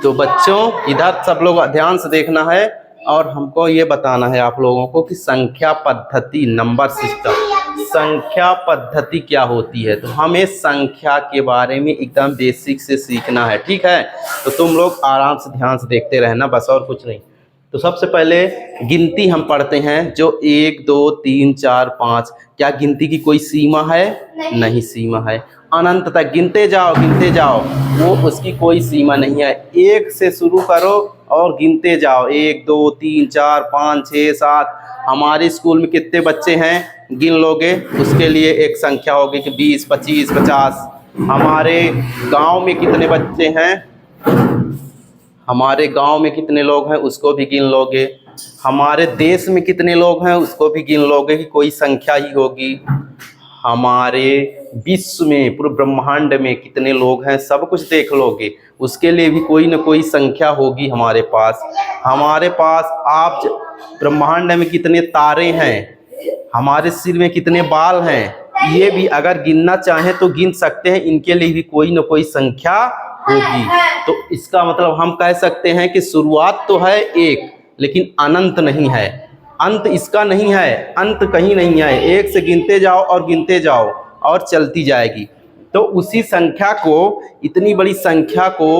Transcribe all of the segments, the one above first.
तो बच्चों इधर सब लोग ध्यान से देखना है और हमको ये बताना है आप लोगों को कि संख्या पद्धति, नंबर सिस्टम, संख्या पद्धति क्या होती है। तो हमें संख्या के बारे में एकदम बेसिक से सीखना है, ठीक है। तो तुम लोग आराम से ध्यान से देखते रहना, बस और कुछ नहीं। तो सबसे पहले गिनती हम पढ़ते हैं, जो 1 2 3 4 5। क्या गिनती की कोई सीमा है? नहीं सीमा है। अनंत तक गिनते जाओ गिनते जाओ, वो उसकी कोई सीमा नहीं है। 1 से शुरू करो और गिनते जाओ, 1 2 3 4 5 6 7। हमारे स्कूल में कितने बच्चे हैं गिन लोगे, उसके लिए एक संख्या होगी कि 20 25 50। हमारे गांव में कितने बच्चे हैं, हमारे गांव में कितने लोग हैं उसको भी गिन लोगे। हमारे देश में कितने लोग हैं उसको भी गिन लोगे कि कोई संख्या ही होगी। हमारे विश्व में, पूरे ब्रह्मांड में कितने लोग हैं सब कुछ देख लोगे, उसके लिए भी कोई ना कोई संख्या होगी हमारे पास। हमारे पास आप ब्रह्मांड में कितने तारे हैं, हमारे सिर में कितने बाल हैं, ये भी अगर गिनना चाहें तो गिन सकते हैं। इनके लिए भी कोई ना कोई संख्या होगी। तो इसका मतलब हम कह सकते हैं कि शुरुआत तो है एक, लेकिन अनंत नहीं है। अंत इसका नहीं है, अंत कहीं नहीं है। 1 से गिनते जाओ और गिनते जाओ और चलती जाएगी। तो उसी संख्या को, इतनी बड़ी संख्या को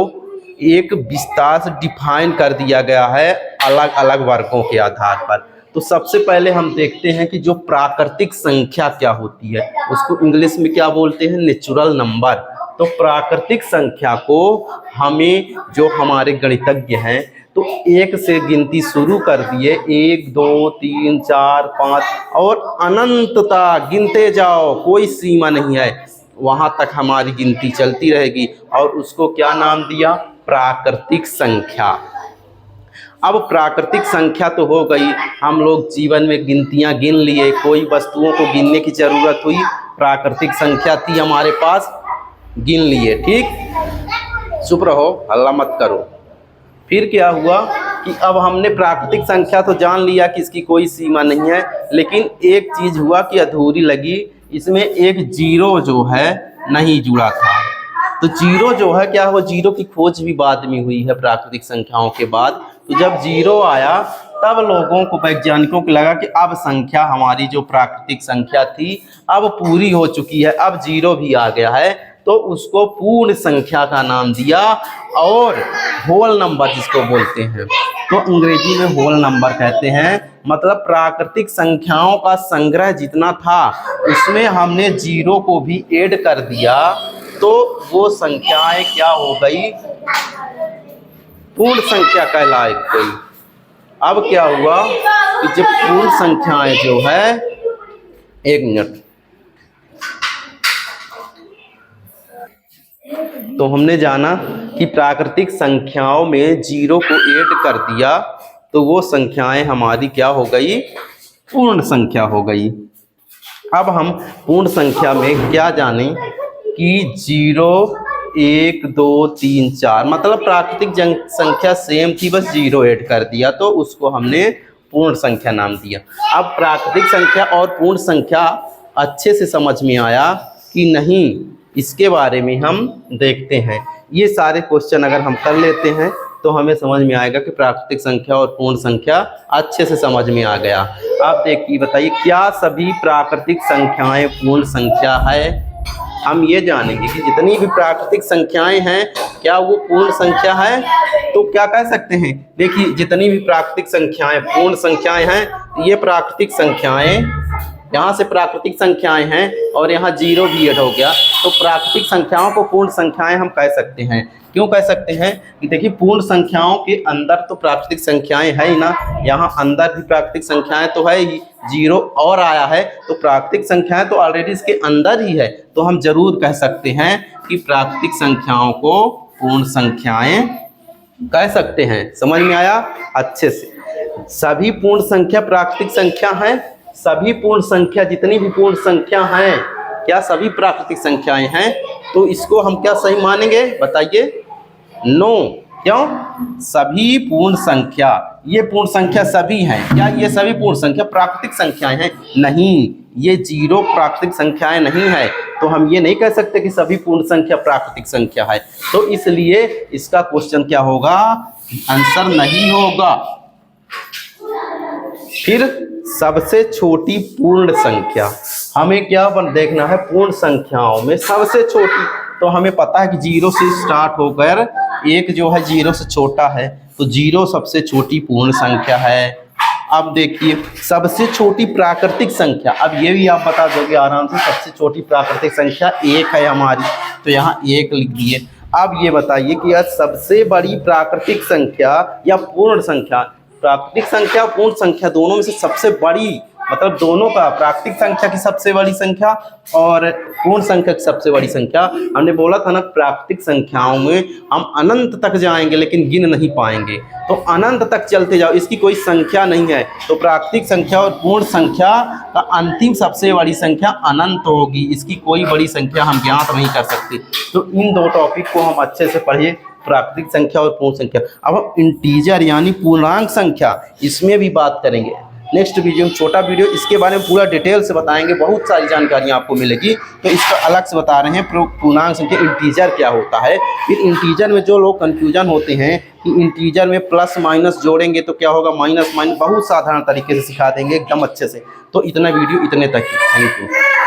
एक विस्तार से डिफाइन कर दिया गया है अलग अलग वर्गों के आधार पर। तो सबसे पहले हम देखते हैं कि जो प्राकृतिक संख्या क्या होती है, उसको इंग्लिश में क्या बोलते हैं, नेचुरल नंबर। तो प्राकृतिक संख्या को हमें, जो हमारे गणितज्ञ हैं, तो 1 से गिनती शुरू कर दिए, 1 2 3 4 5 और अनंतता गिनते जाओ, कोई सीमा नहीं है, वहां तक हमारी गिनती चलती रहेगी। और उसको क्या नाम दिया, प्राकृतिक संख्या। अब प्राकृतिक संख्या तो हो गई, हम लोग जीवन में गिनतियां गिन लिए, कोई वस्तुओं को गिनने की जरूरत हुई, प्राकृतिक संख्या थी हमारे पास, गिन लिए, ठीक। चुप रहो, हल्ला मत करो। फिर क्या हुआ कि अब हमने प्राकृतिक संख्या तो जान लिया कि इसकी कोई सीमा नहीं है, लेकिन एक चीज हुआ कि अधूरी लगी, इसमें एक जीरो जो है नहीं जुड़ा था। तो जीरो जो है क्या हो, जीरो की खोज भी बाद में हुई है प्राकृतिक संख्याओं के बाद। तो जब जीरो आया तब लोगों को, वैज्ञानिकों को लगा कि अब संख्या, हमारी जो प्राकृतिक संख्या थी अब पूरी हो चुकी है, अब जीरो भी आ गया है। तो उसको पूर्ण संख्या का नाम दिया, और होल नंबर जिसको बोलते हैं, तो अंग्रेजी में होल नंबर कहते हैं। मतलब प्राकृतिक संख्याओं का संग्रह जितना था उसमें हमने जीरो को भी ऐड कर दिया, तो वो संख्याएं क्या हो गई, पूर्ण संख्या कहलाई गई। अब क्या हुआ कि जब पूर्ण संख्याएं जो है, एक मिनट, तो हमने जाना कि प्राकृतिक संख्याओं में जीरो को ऐड कर दिया तो वो संख्याएं हमारी क्या हो गई, पूर्ण संख्या हो गई। अब हम पूर्ण संख्या में क्या जानें कि 0 1 2 3 4, मतलब प्राकृतिक संख्या सेम थी, बस जीरो ऐड कर दिया, तो उसको हमने पूर्ण संख्या नाम दिया। अब प्राकृतिक संख्या और पूर्ण संख्या अच्छे से समझ में आया कि नहीं, इसके बारे में हम देखते हैं। ये सारे क्वेश्चन अगर हम कर लेते हैं तो हमें समझ में आएगा कि प्राकृतिक संख्या और पूर्ण संख्या अच्छे से समझ में आ गया। अब देखिए, बताइए, क्या सभी प्राकृतिक संख्याएं पूर्ण संख्या है? हम ये जानेंगे कि जितनी भी प्राकृतिक संख्याएं हैं क्या वो पूर्ण संख्या है। तो क्या कह सकते हैं, देखिए, जितनी भी प्राकृतिक संख्याएं पूर्ण संख्याएं हैं, ये प्राकृतिक संख्याएं, यहाँ से प्राकृतिक संख्याएं हैं और यहाँ जीरो भी ऐड हो गया, तो प्राकृतिक संख्याओं को पूर्ण संख्याएं हम कह सकते हैं। क्यों कह सकते हैं कि देखिए, पूर्ण संख्याओं के अंदर तो प्राकृतिक संख्याएं है ही ना, यहाँ अंदर भी प्राकृतिक संख्याएं तो है ही, जीरो और आया है तो प्राकृतिक संख्याएं तो ऑलरेडी इसके अंदर ही है। तो हम जरूर कह सकते हैं कि प्राकृतिक संख्याओं को पूर्ण संख्याएं कह सकते हैं। समझ में आया अच्छे से? सभी पूर्ण संख्या प्राकृतिक संख्या हैं। सभी पूर्ण संख्या, जितनी भी पूर्ण संख्या हैं, क्या सभी प्राकृतिक संख्याएं हैं? तो इसको हम क्या सही मानेंगे, बताइए? नो। क्यों? सभी पूर्ण संख्या, ये पूर्ण संख्या सभी हैं, क्या ये सभी पूर्ण संख्या प्राकृतिक संख्याएं हैं? नहीं, ये जीरो प्राकृतिक संख्याएं नहीं है, तो हम ये नहीं कह सकते कि सभी पूर्ण संख्या प्राकृतिक संख्या है। तो इसलिए इसका क्वेश्चन क्या होगा, आंसर नहीं होगा। फिर सबसे छोटी पूर्ण संख्या, हमें क्या देखना है, पूर्ण संख्याओं में सबसे छोटी। तो हमें पता है कि 0 से स्टार्ट होकर 1 जो है 0 से छोटा है, तो 0 सबसे छोटी पूर्ण संख्या है। अब देखिए सबसे छोटी प्राकृतिक संख्या, अब ये भी आप बता दोगे आराम से, सबसे छोटी प्राकृतिक संख्या 1 है हमारी, तो यहाँ 1 लिख दिए। अब ये बताइए कि यार सबसे बड़ी प्राकृतिक संख्या या पूर्ण संख्या, प्राकृतिक संख्या पूर्ण संख्या दोनों में से सबसे बड़ी, मतलब दोनों का, प्राकृतिक संख्या की सबसे बड़ी संख्या और पूर्ण संख्या की सबसे बड़ी संख्या। हमने बोला था ना प्राकृतिक संख्याओं में हम अनंत तक जाएंगे लेकिन गिन नहीं पाएंगे, तो अनंत तक चलते जाओ, इसकी कोई संख्या नहीं है। तो प्राकृतिक संख्या और पूर्ण संख्या का अंतिम सबसे बड़ी संख्या अनंत होगी, इसकी कोई बड़ी संख्या हम ज्ञात नहीं कर सकते। तो इन दो टॉपिक को हम अच्छे से पढ़िए, प्राकृतिक संख्या और पूर्ण संख्या। अब हम इंटीजर यानी पूर्णांक संख्या, इसमें भी बात करेंगे नेक्स्ट वीडियो में, छोटा वीडियो, इसके बारे में पूरा डिटेल से बताएंगे, बहुत सारी जानकारियाँ आपको मिलेगी। तो इसका अलग से बता रहे हैं पूर्णांक संख्या, इंटीजर क्या होता है। फिर इंटीजर में जो लोग कन्फ्यूजन होते हैं कि इंटीजर में प्लस माइनस जोड़ेंगे तो क्या होगा, माइनस माइनस, बहुत साधारण तरीके से सिखा देंगे एकदम अच्छे से। तो इतना वीडियो इतने तक ही, थैंक यू।